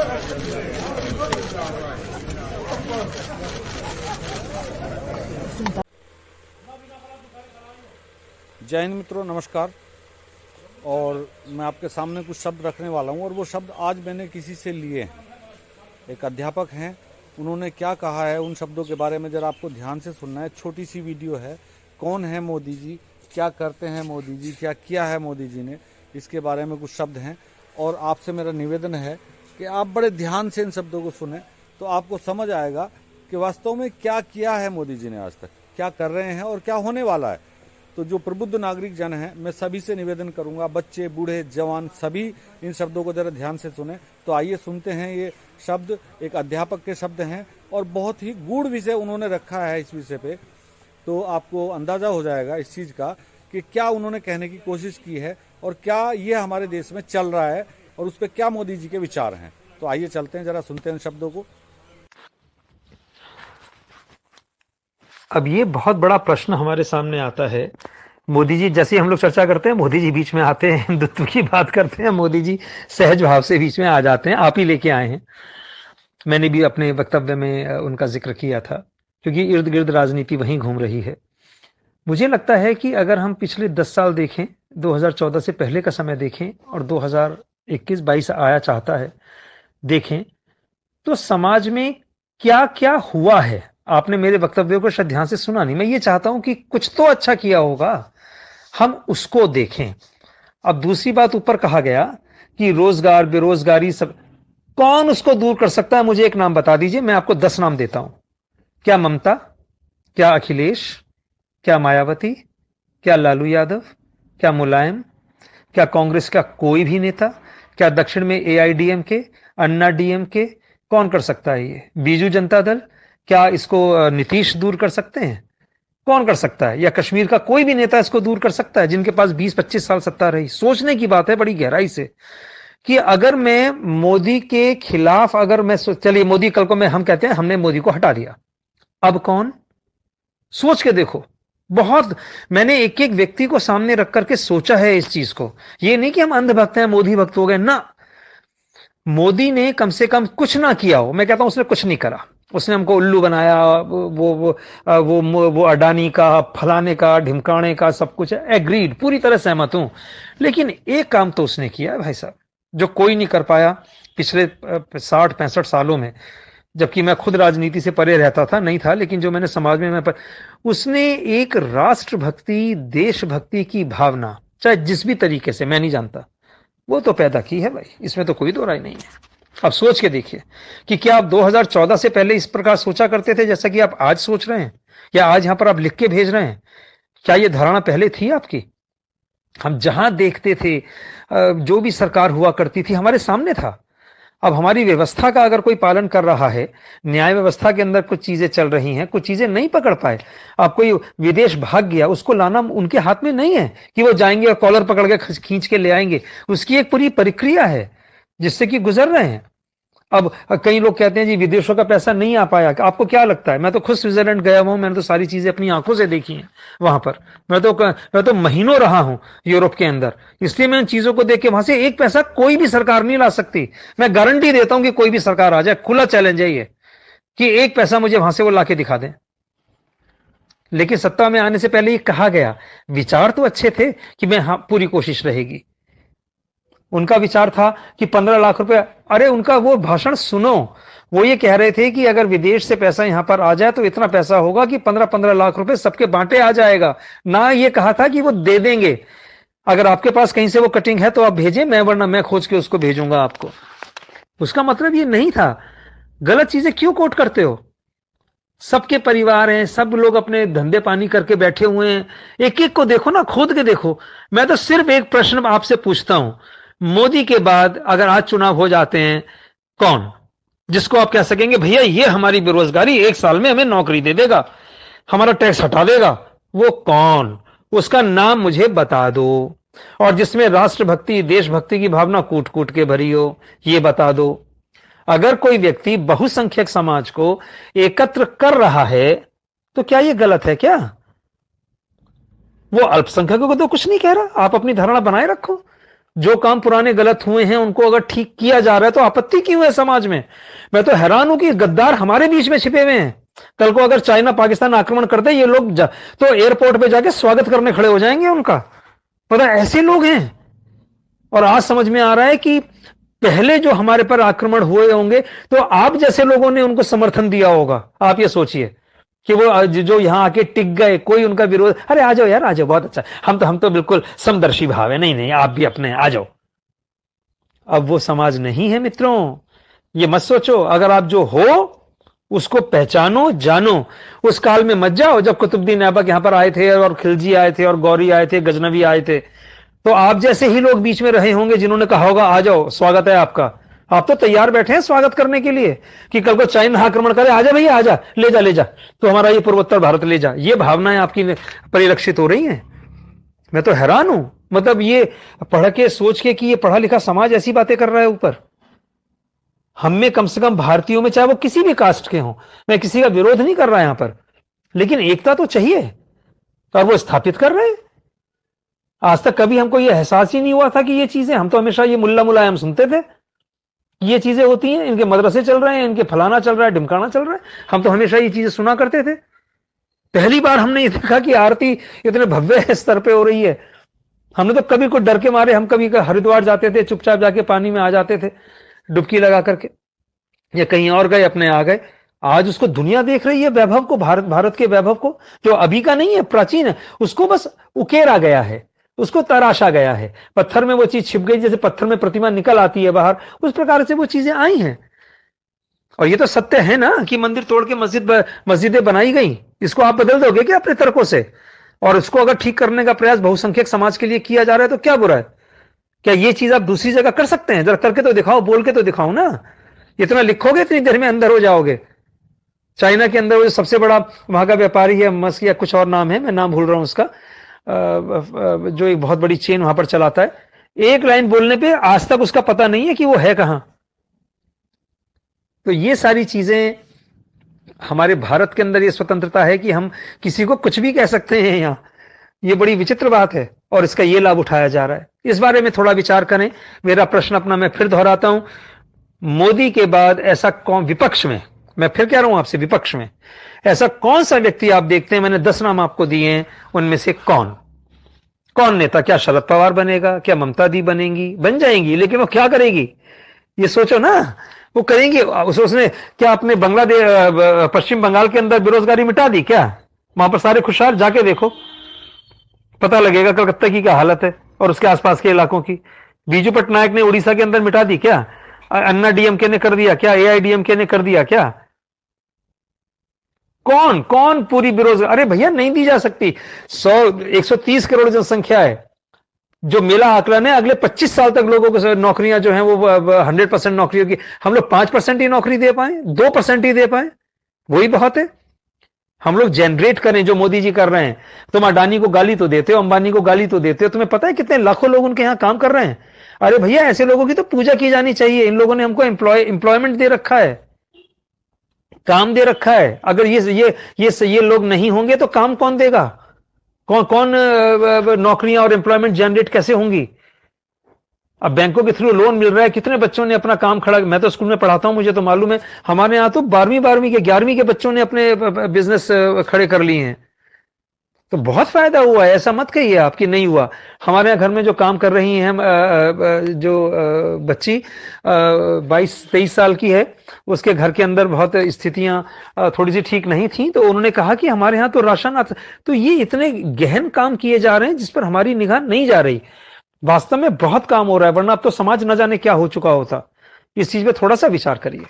जय हिंद मित्रों, नमस्कार। और मैं आपके सामने कुछ शब्द रखने वाला हूं और वो शब्द आज मैंने किसी से लिए हैं। एक अध्यापक हैं, उन्होंने क्या कहा है उन शब्दों के बारे में जरा आपको ध्यान से सुनना है। छोटी सी वीडियो है। कौन है मोदी जी, क्या करते हैं मोदी जी, क्या किया है मोदी जी ने, इसके बारे में कुछ शब्द हैं। और आपसे मेरा निवेदन है कि आप बड़े ध्यान से इन शब्दों को सुने तो आपको समझ आएगा कि वास्तव में क्या किया है मोदी जी ने आज तक, क्या कर रहे हैं और क्या होने वाला है। तो जो प्रबुद्ध नागरिक जन हैं, मैं सभी से निवेदन करूंगा, बच्चे, बूढ़े, जवान, सभी इन शब्दों को जरा ध्यान से सुने। तो आइए सुनते हैं। ये शब्द एक अध्यापक के शब्द हैं और बहुत ही गूढ़ विषय उन्होंने रखा है इस विषय पे। तो आपको अंदाजा हो जाएगा इस चीज का कि क्या उन्होंने कहने की कोशिश की है और क्या ये हमारे देश में चल रहा है और उस पर क्या मोदी जी के विचार हैं। तो आइए चलते हैं, जरा सुनते हैं शब्दों को। अब ये बहुत बड़ा प्रश्न हमारे सामने आता है। मोदी जी, जैसे हम लोग चर्चा करते हैं, मोदी जी बीच में आते हैं, हिंदुत्व की बात करते हैं, मोदी जी सहज भाव से बीच में आ जाते हैं। आप ही लेके आए हैं। मैंने भी अपने वक्तव्य में उनका जिक्र किया था, क्योंकि इर्द गिर्द राजनीति वहीं घूम रही है। मुझे लगता है कि अगर हम पिछले 10 साल देखें, 2014 से पहले का समय देखें और 2021-22 आया चाहता है देखें, तो समाज में क्या क्या हुआ है। आपने मेरे वक्तव्यों को शायद ध्यान से सुना नहीं। मैं ये चाहता हूं कि कुछ तो अच्छा किया होगा, हम उसको देखें। अब दूसरी बात, ऊपर कहा गया कि रोजगार, बेरोजगारी सब, कौन उसको दूर कर सकता है? मुझे एक नाम बता दीजिए, मैं आपको 10 नाम देता हूं। क्या ममता, क्या अखिलेश, क्या मायावती, क्या लालू यादव, क्या मुलायम, क्या कांग्रेस का कोई भी नेता, क्या दक्षिण में एआईडीएमके, अन्ना डीएमके, कौन कर सकता है ये? बीजू जनता दल, क्या इसको नीतीश दूर कर सकते हैं? कौन कर सकता है? या कश्मीर का कोई भी नेता इसको दूर कर सकता है, जिनके पास 20-25 साल सत्ता रही? सोचने की बात है बड़ी गहराई से कि अगर मैं मोदी के खिलाफ, अगर मैं चलिए मोदी, कल को मैं, हम कहते हैं हमने मोदी को हटा दिया, अब कौन? सोच के देखो। बहुत मैंने एक एक व्यक्ति को सामने रख करके सोचा है इस चीज को। ये नहीं कि हम अंधभक्त हैं, मोदी भक्त हो गए ना। मोदी ने कम से कम कुछ ना किया हो, मैं कहता हूं उसने कुछ नहीं करा। उसने हमको उल्लू बनाया, वो अडानी का, फलाने का, ढिमकाने का, सब कुछ एग्रीड, पूरी तरह सहमत हूं। लेकिन एक काम तो उसने किया है भाई साहब, जो कोई नहीं कर पाया पिछले 60-65 सालों में। जबकि मैं खुद राजनीति से परे रहता था, नहीं था, लेकिन जो मैंने समाज में उसने एक राष्ट्रभक्ति, देशभक्ति की भावना, चाहे जिस भी तरीके से, मैं नहीं जानता, वो तो पैदा की है भाई, इसमें तो कोई दो राय नहीं है। अब सोच के देखिए कि क्या आप 2014 से पहले इस प्रकार सोचा करते थे जैसा कि आप आज सोच रहे हैं, या आज यहां पर आप लिख के भेज रहे हैं? क्या ये धारणा पहले थी आपकी? हम जहां देखते थे, जो भी सरकार हुआ करती थी हमारे सामने था। अब हमारी व्यवस्था का अगर कोई पालन कर रहा है, न्याय व्यवस्था के अंदर कुछ चीजें चल रही हैं, कुछ चीजें नहीं पकड़ पाए, अब कोई विदेश भाग गया, उसको लाना उनके हाथ में नहीं है कि वो जाएंगे और कॉलर पकड़ के खींच के ले आएंगे। उसकी एक पूरी प्रक्रिया है जिससे कि गुजर रहे हैं। अब कई लोग कहते हैं जी विदेशों का पैसा नहीं आ पाया, आपको क्या लगता है? मैं तो खुद स्विट्जरलैंड गया हुआ हूं, मैंने तो सारी चीजें अपनी आंखों से देखी हैं वहां पर। मैं तो महीनों रहा हूं यूरोप के अंदर, इसलिए मैं इन चीजों को देख के, वहां से एक पैसा कोई भी सरकार नहीं ला सकती। मैं गारंटी देता हूं कि कोई भी सरकार आ जाए, खुला चैलेंज है ये कि एक पैसा मुझे वहां से वो लाके दिखा दें। लेकिन सत्ता में आने से पहले ये कहा गया, विचार तो अच्छे थे कि मैं, हाँ, पूरी कोशिश रहेगी। उनका विचार था कि 15 लाख रुपए, अरे उनका वो भाषण सुनो, वो ये कह रहे थे कि अगर विदेश से पैसा यहां पर आ जाए तो इतना पैसा होगा कि 15-15 लाख रुपए सबके बांटे आ जाएगा। ना ये कहा था कि वो दे देंगे, अगर आपके पास कहीं से वो कटिंग है तो आप भेजें, मैं वरना मैं खोज के उसको भेजूंगा आपको। उसका मतलब ये नहीं था। गलत चीजें क्यों कोट करते हो? सबके परिवार हैं, सब लोग अपने धंधे पानी करके बैठे हुए हैं। एक एक को देखो ना, खोद के देखो। मैं तो सिर्फ एक प्रश्न आपसे पूछता हूं, मोदी के बाद अगर आज चुनाव हो जाते हैं, कौन जिसको आप कह सकेंगे भैया ये हमारी बेरोजगारी 1 साल में हमें नौकरी दे देगा, हमारा टैक्स हटा देगा? वो कौन? उसका नाम मुझे बता दो। और जिसमें राष्ट्रभक्ति, देशभक्ति की भावना कूट कूट के भरी हो, ये बता दो। अगर कोई व्यक्ति बहुसंख्यक समाज को एकत्र कर रहा है तो क्या ये गलत है? क्या वो अल्पसंख्यकों को तो कुछ नहीं कह रहा? आप अपनी धारणा बनाए रखो। जो काम पुराने गलत हुए हैं उनको अगर ठीक किया जा रहा है तो आपत्ति क्यों है समाज में? मैं तो हैरान हूं कि गद्दार हमारे बीच में छिपे हुए हैं। कल को अगर चाइना पाकिस्तान आक्रमण करते ये लोग तो एयरपोर्ट पे जाके स्वागत करने खड़े हो जाएंगे उनका। पता ऐसे लोग हैं। और आज समझ में आ रहा है कि पहले जो हमारे पर आक्रमण हुए होंगे तो आप जैसे लोगों ने उनको समर्थन दिया होगा। आप ये सोचिए कि वो जो यहां आके टिक गए, कोई उनका विरोध, अरे आ जाओ यार, आ जाओ, बहुत अच्छा, हम तो बिल्कुल समदर्शी भाव है, नहीं नहीं आप भी अपने आ जाओ। अब वो समाज नहीं है मित्रों। ये मत सोचो, अगर आप जो हो उसको पहचानो, जानो। उस काल में मत जाओ जब कुतुबुद्दीन ऐबक यहां पर आए थे और खिलजी आए थे और गौरी आए थे, गजनवी आए थे, तो आप जैसे ही लोग बीच में रहे होंगे जिन्होंने कहा होगा आ जाओ, स्वागत है आपका। आप तो तैयार बैठे हैं स्वागत करने के लिए कि कल को चाइना आक्रमण करे, आजा भैया आजा, ले जा तो हमारा ये पूर्वोत्तर भारत ले जा। ये भावनाएं आपकी परिलक्षित हो रही हैं। मैं तो हैरान हूं, मतलब ये पढ़ के सोच के कि ये पढ़ा लिखा समाज ऐसी बातें कर रहा है ऊपर। हम में कम से कम भारतीयों में, चाहे वो किसी भी कास्ट के हों, मैं किसी का विरोध नहीं कर रहा यहां पर, लेकिन एकता तो चाहिए, और वो स्थापित कर रहे हैं। आज तक कभी हमको ये एहसास ही नहीं हुआ था कि ये चीजें, हम तो हमेशा ये मुल्ला मुलायम सुनते थे, ये चीजें होती हैं, इनके मदरसे चल रहे हैं, इनके फलाना चल रहा है, ढिमकाना चल रहा है, हम तो हमेशा ये चीजें सुना करते थे। पहली बार हमने ये देखा कि आरती इतने भव्य स्तर पे हो रही है। हमने तो कभी कुछ डर के मारे, हम कभी हरिद्वार जाते थे, चुपचाप जाके पानी में आ जाते थे डुबकी लगा करके, या कहीं और गए, अपने आ गए। आज उसको दुनिया देख रही है, वैभव को, भारत के वैभव को, जो अभी का नहीं है, प्राचीन है, उसको बस उकेरा गया है, उसको तराशा गया है। पत्थर में वो चीज छिप गई, जैसे पत्थर में प्रतिमा निकल आती है बाहर, उस प्रकार से वो चीजें आई हैं। और ये तो सत्य है ना कि मंदिर तोड़ के मस्जिदें बनाई गई। इसको आप बदल दोगे क्या अपने तर्कों से? और इसको अगर ठीक करने का प्रयास बहुसंख्यक समाज के लिए किया जा रहा है तो क्या बुरा है? क्या ये चीज आप दूसरी जगह कर सकते हैं? जरा करके तो दिखाओ, बोल के तो दिखाओ ना। इतना लिखोगे इतनी देर में अंदर हो जाओगे। चाइना के अंदर वो सबसे बड़ा वहां का व्यापारी है, मस्क या कुछ और नाम है, मैं नाम भूल रहा हूं उसका, जो एक बहुत बड़ी चेन वहां पर चलाता है, एक लाइन बोलने पे आज तक उसका पता नहीं है कि वो है कहां। तो ये सारी चीजें, हमारे भारत के अंदर ये स्वतंत्रता है कि हम किसी को कुछ भी कह सकते हैं यहां। ये बड़ी विचित्र बात है और इसका ये लाभ उठाया जा रहा है। इस बारे में थोड़ा विचार करें। मेरा प्रश्न अपना मैं फिर दोहराता हूं, मोदी के बाद ऐसा कौन, विपक्ष में, मैं फिर कह रहा हूं आपसे, विपक्ष में ऐसा कौन सा व्यक्ति आप देखते हैं? मैंने 10 नाम आपको दिए हैं, उनमें से कौन नेता? क्या शरद पवार बनेगा? क्या ममता दी बनेंगी? बन जाएंगी, लेकिन वो क्या करेगी ये सोचो ना। वो करेंगे, उसने क्या अपने बांग्लादेश, पश्चिम बंगाल के अंदर बेरोजगारी मिटा दी क्या? वहां पर सारे खुशहाल, जाके देखो, पता लगेगा कलकत्ता की क्या हालत है और उसके आसपास के इलाकों की। बीजू पटनायक ने उड़ीसा के अंदर मिटा दी क्या? अन्ना डीएमके ने कर दिया क्या? एआईडीएमके ने कर दिया क्या? कौन पूरी बेरोजगार? अरे भैया नहीं दी जा सकती। 130 करोड़ जनसंख्या है, जो मेरा आकलन है अगले 25 साल तक लोगों को नौकरियां जो हैं वो 100% नौकरियों की, हम लोग 5% ही नौकरी दे पाए, 2% ही दे पाए, वही बहुत है। हम लोग जनरेट करें जो मोदी जी कर रहे हैं। तुम अडानी को गाली तो देते हो, अंबानी को गाली तो देते हो, तुम्हें पता है कितने लाखों लोग उनके यहां काम कर रहे हैं? अरे भैया ऐसे लोगों की तो पूजा की जानी चाहिए। इन लोगों ने हमको एम्प्लॉयमेंट दे रखा है, काम दे रखा है। अगर ये लोग नहीं होंगे तो काम कौन देगा? कौन नौकरियां और एम्प्लॉयमेंट जनरेट कैसे होंगी? अब बैंकों के थ्रू लोन मिल रहा है, कितने बच्चों ने अपना काम खड़ा, मैं तो स्कूल में पढ़ाता हूं, मुझे तो मालूम है, हमारे यहां तो 12वीं के 11वीं के बच्चों ने अपने बिजनेस खड़े कर लिए हैं। तो बहुत फायदा हुआ है, ऐसा मत कहिए आपकी नहीं हुआ। हमारे यहाँ घर में जो काम कर रही हैं, जो बच्ची 22-23 साल की है, उसके घर के अंदर बहुत स्थितियां थोड़ी सी ठीक नहीं थी, तो उन्होंने कहा कि हमारे यहाँ तो राशन आता। तो ये इतने गहन काम किए जा रहे हैं जिस पर हमारी निगाह नहीं जा रही। वास्तव में बहुत काम हो रहा है, वरना अब तो समाज न जाने क्या हो चुका होता। इस चीज पे थोड़ा सा विचार करिए।